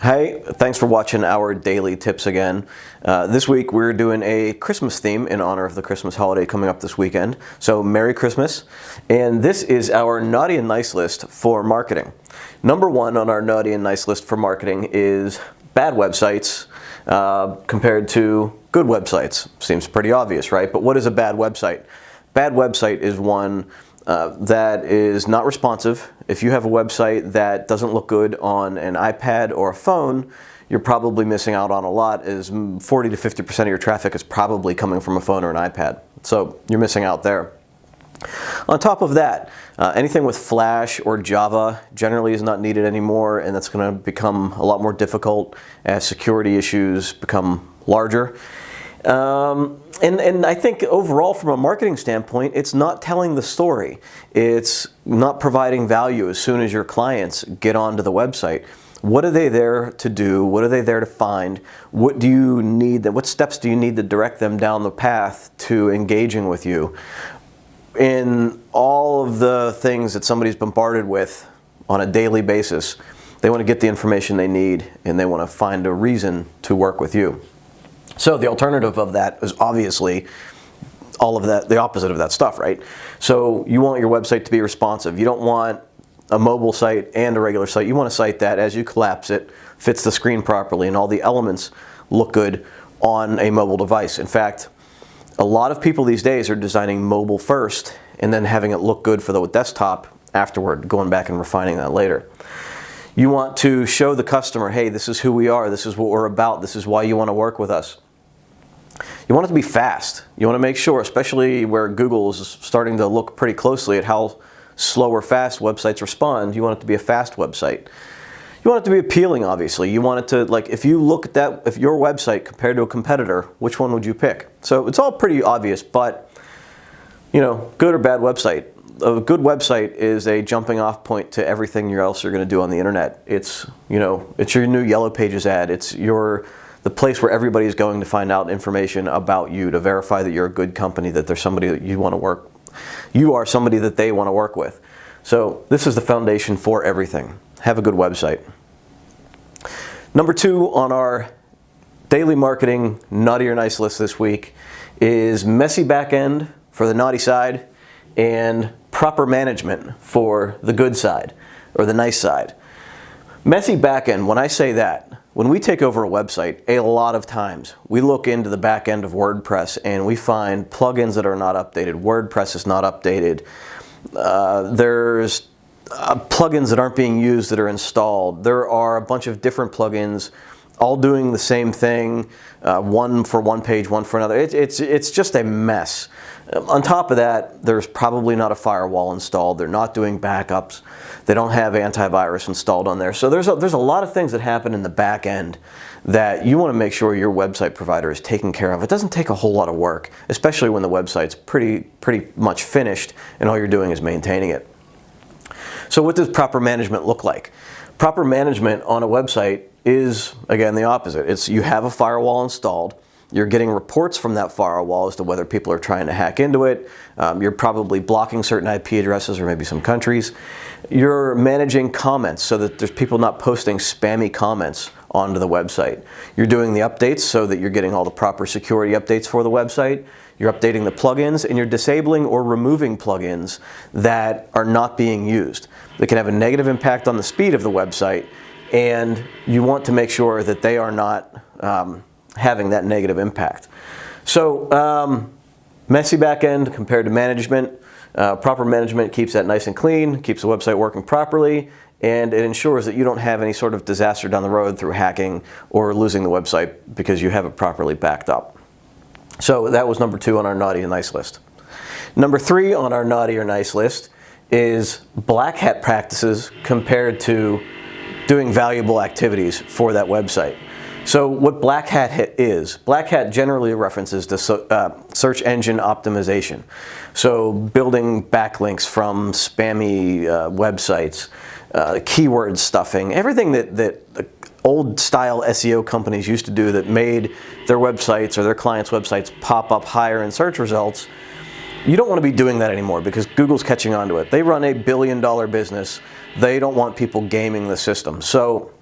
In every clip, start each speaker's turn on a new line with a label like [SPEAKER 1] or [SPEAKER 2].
[SPEAKER 1] Hey, thanks for watching our daily tips again. This week we're doing a Christmas theme in honor of the Christmas holiday coming up this weekend. So Merry Christmas. And this is our naughty and nice list for marketing. Number one on our naughty and nice list for marketing is bad websites compared to good websites. Seems pretty obvious, right? But what is a bad website? Bad website is one that is not responsive. If you have a website that doesn't look good on an iPad or a phone, you're probably missing out on a lot, as 40 to 50% of your traffic is probably coming from a phone or an iPad. So you're missing out there. On top of that, anything with Flash or Java generally is not needed anymore, and that's going to become a lot more difficult as security issues become larger. And I think overall from a marketing standpoint, it's not telling the story. It's not providing value as soon as your clients get onto the website. What are they there to do? What are they there to find? What do you need? What steps do you need to direct them down the path to engaging with you? In all of the things that somebody's bombarded with on a daily basis, they want to get the information they need, and they want to find a reason to work with you. So the alternative of that is obviously all of that, the opposite of that stuff, right? So you want your website to be responsive. You don't want a mobile site and a regular site. You want a site that, as you collapse it, fits the screen properly and all the elements look good on a mobile device. In fact, a lot of people these days are designing mobile first and then having it look good for the desktop afterward, going back and refining that later. You want to show the customer, hey, this is who we are, this is what we're about, this is why you want to work with us. You want it to be fast. You want to make sure, especially where Google is starting to look pretty closely at how slow or fast websites respond, you want it to be a fast website. You want it to be appealing, obviously. You want it to, like, if you look at that, if your website compared to a competitor, which one would you pick? So it's all pretty obvious, but, you know, good or bad website. A good website is a jumping off point to everything else you're going to do on the internet. It's, you know, it's your new Yellow Pages ad. It's the place where everybody is going to find out information about you to verify that you're a good company, that there's somebody that you want to work. You are somebody that they want to work with. So this is the foundation for everything. Have a good website. Number two on our daily marketing naughty or nice list this week is messy back end for the naughty side and proper management for the good side or the nice side. Messy back end, when I say that, when we take over a website, a lot of times we look into the back end of WordPress and we find plugins that are not updated. WordPress is not updated. There's plugins that aren't being used that are installed. There are a bunch of different plugins all doing the same thing, one for one page, one for another. It's just a mess. On top of that, there's probably not a firewall installed. They're not doing backups. They don't have antivirus installed on there. So there's a lot of things that happen in the back end that you want to make sure your website provider is taking care of. It doesn't take a whole lot of work, especially when the website's pretty much finished and all you're doing is maintaining it. So what does proper management look like? Proper management on a website is, again, the opposite. It's you have a firewall installed. You're getting reports from that firewall as to whether people are trying to hack into it. You're probably blocking certain IP addresses or maybe some countries. You're managing comments so that there's people not posting spammy comments onto the website. You're doing the updates so that you're getting all the proper security updates for the website. You're updating the plugins, and you're disabling or removing plugins that are not being used. They can have a negative impact on the speed of the website, and you want to make sure that they are not having that negative impact. So messy back end compared to management. Proper management keeps that nice and clean, keeps the website working properly, and it ensures that you don't have any sort of disaster down the road through hacking or losing the website because you have it properly backed up. So that was number two on our naughty and nice list. Number three on our naughty or nice list is black hat practices compared to doing valuable activities for that website. So what black hat is, black hat generally references to search engine optimization. So building backlinks from spammy websites, keyword stuffing, everything that old style SEO companies used to do that made their websites or their clients' websites pop up higher in search results. You don't want to be doing that anymore because Google's catching on to it. They run a billion-dollar business. They don't want people gaming the system. So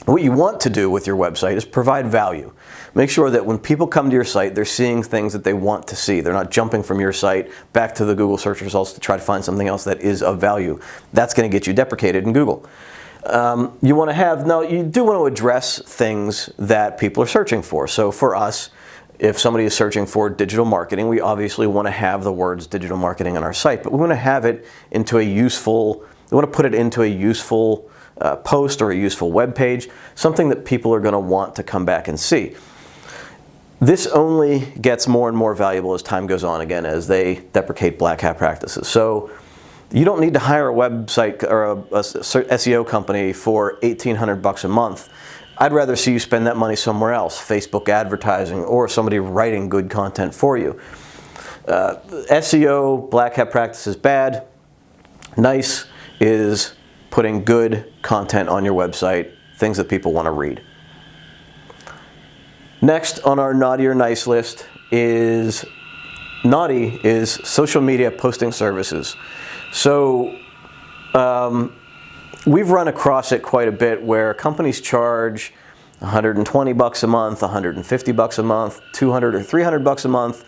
[SPEAKER 1] What you want to do with your website is provide value. Make sure that when people come to your site, they're seeing things that they want to see. They're not jumping from your site back to the Google search results to try to find something else that is of value. That's going to get you deprecated in Google. You want to have, now you do want to address things that people are searching for. So for us, if somebody is searching for digital marketing, we obviously want to have the words digital marketing on our site, but we want to have it into a useful, we want to put it into a useful post or a useful web page, something that people are going to want to come back and see. This only gets more and more valuable as time goes on, again, as they deprecate black hat practices. So you don't need to hire a website or a SEO company for $1,800 a month. I'd rather see you spend that money somewhere else, Facebook advertising, or somebody writing good content for you. SEO, black hat practice is bad. Nice is putting good content on your website, things that people want to read. Next on our naughty or nice list is, naughty is social media posting services. So we've run across it quite a bit where companies charge $120 a month, $150 a month, $200 or $300 a month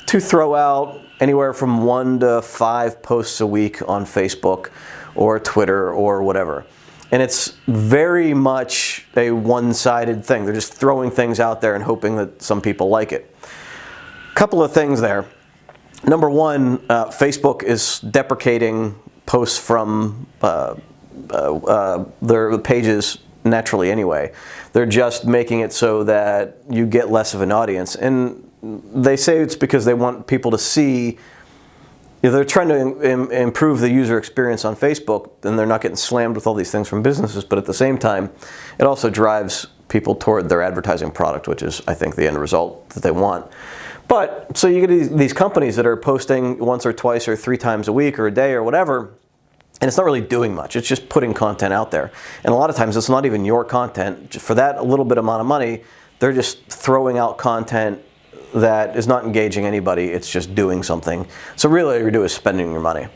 [SPEAKER 1] to throw out anywhere from 1 to 5 posts a week on Facebook or Twitter or whatever. And it's very much a one-sided thing. They're just throwing things out there and hoping that some people like it. Couple of things there. Number one, Facebook is deprecating posts from their pages naturally anyway. They're just making it so that you get less of an audience. And they say it's because they want people to see, they're trying to improve the user experience on Facebook, and they're not getting slammed with all these things from businesses, but at the same time, it also drives people toward their advertising product, which is, I think, the end result that they want. But, so you get these companies that are posting once or twice or 3 times a week or a day or whatever, and it's not really doing much. It's just putting content out there. And a lot of times it's not even your content. For that little bit amount of money, they're just throwing out content that is not engaging anybody. It's just doing something. So really all you're doing is spending your money.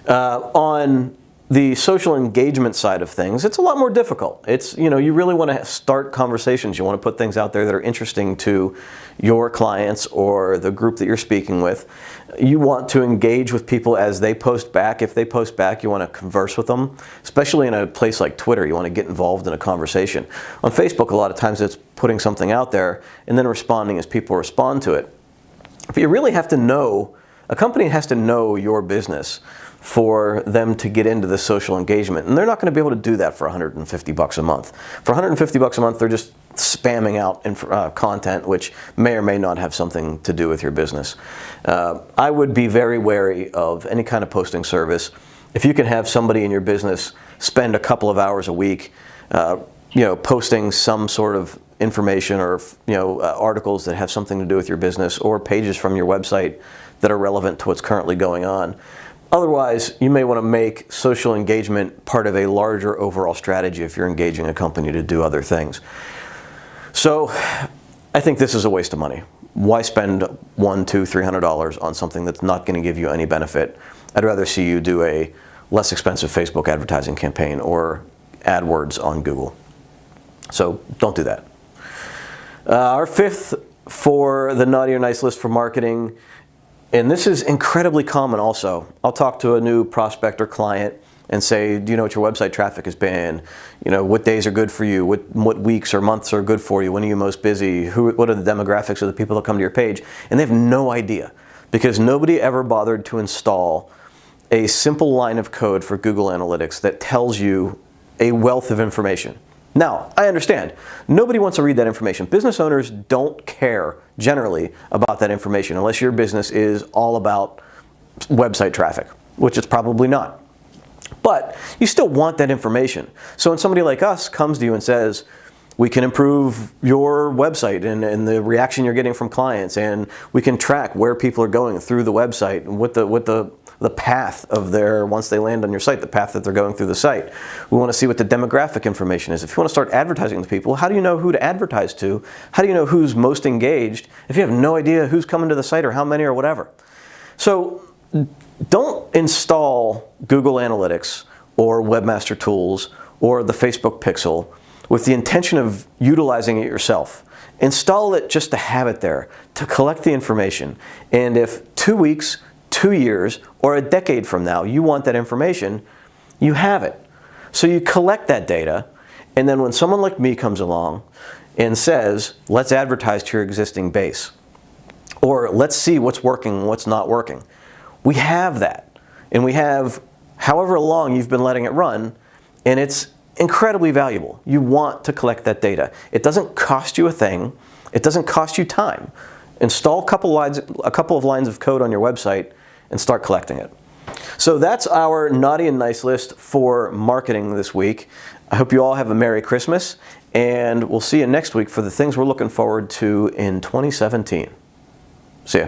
[SPEAKER 1] On the social engagement side of things, it's a lot more difficult. It's, you really want to start conversations. You want to put things out there that are interesting to your clients or the group that you're speaking with. You want to engage with people as they post back. If they post back, you want to converse with them, especially in a place like Twitter. You want to get involved in a conversation. On Facebook, a lot of times it's putting something out there and then responding as people respond to it. But you really have to know, a company has to know your business for them to get into the social engagement. And they're not going to be able to do that for $150 a month. For $150 a month, they're just spamming out content which may or may not have something to do with your business. I would be very wary of any kind of posting service. If you can have somebody in your business spend a couple of hours a week posting some sort of information or articles that have something to do with your business or pages from your website that are relevant to what's currently going on. Otherwise, you may want to make social engagement part of a larger overall strategy if you're engaging a company to do other things. So I think this is a waste of money. Why spend $100, $200, $300 on something that's not going to give you any benefit? I'd rather see you do a less expensive Facebook advertising campaign or AdWords on Google. So don't do that. Our fifth for the naughty or nice list for marketing, and this is incredibly common also. I'll talk to a new prospect or client and say, do you know what your website traffic has been? What days are good for you? What weeks or months are good for you? When are you most busy? What are the demographics of the people that come to your page? And they have no idea because nobody ever bothered to install a simple line of code for Google Analytics that tells you a wealth of information. Now, I understand. Nobody wants to read that information. Business owners don't care generally about that information unless your business is all about website traffic, which it's probably not. But you still want that information. So when somebody like us comes to you and says, we can improve your website and the reaction you're getting from clients, and we can track where people are going through the website and what the path of their, once they land on your site, the path that they're going through the site. We want to see what the demographic information is. If you want to start advertising to people, how do you know who to advertise to? How do you know who's most engaged if you have no idea who's coming to the site or how many or whatever? So don't install Google Analytics or Webmaster Tools or the Facebook Pixel with the intention of utilizing it yourself. Install it just to have it there, to collect the information. And if 2 weeks, 2 years, or a decade from now you want that information, you have it. So you collect that data, and then when someone like me comes along and says, let's advertise to your existing base, or let's see what's working and what's not working, we have that. And we have however long you've been letting it run, and it's incredibly valuable. You want to collect that data. It doesn't cost you a thing. It doesn't cost you time. Install a couple of lines of code on your website and start collecting it. So that's our naughty and nice list for marketing this week. I hope you all have a Merry Christmas, and we'll see you next week for the things we're looking forward to in 2017. See ya.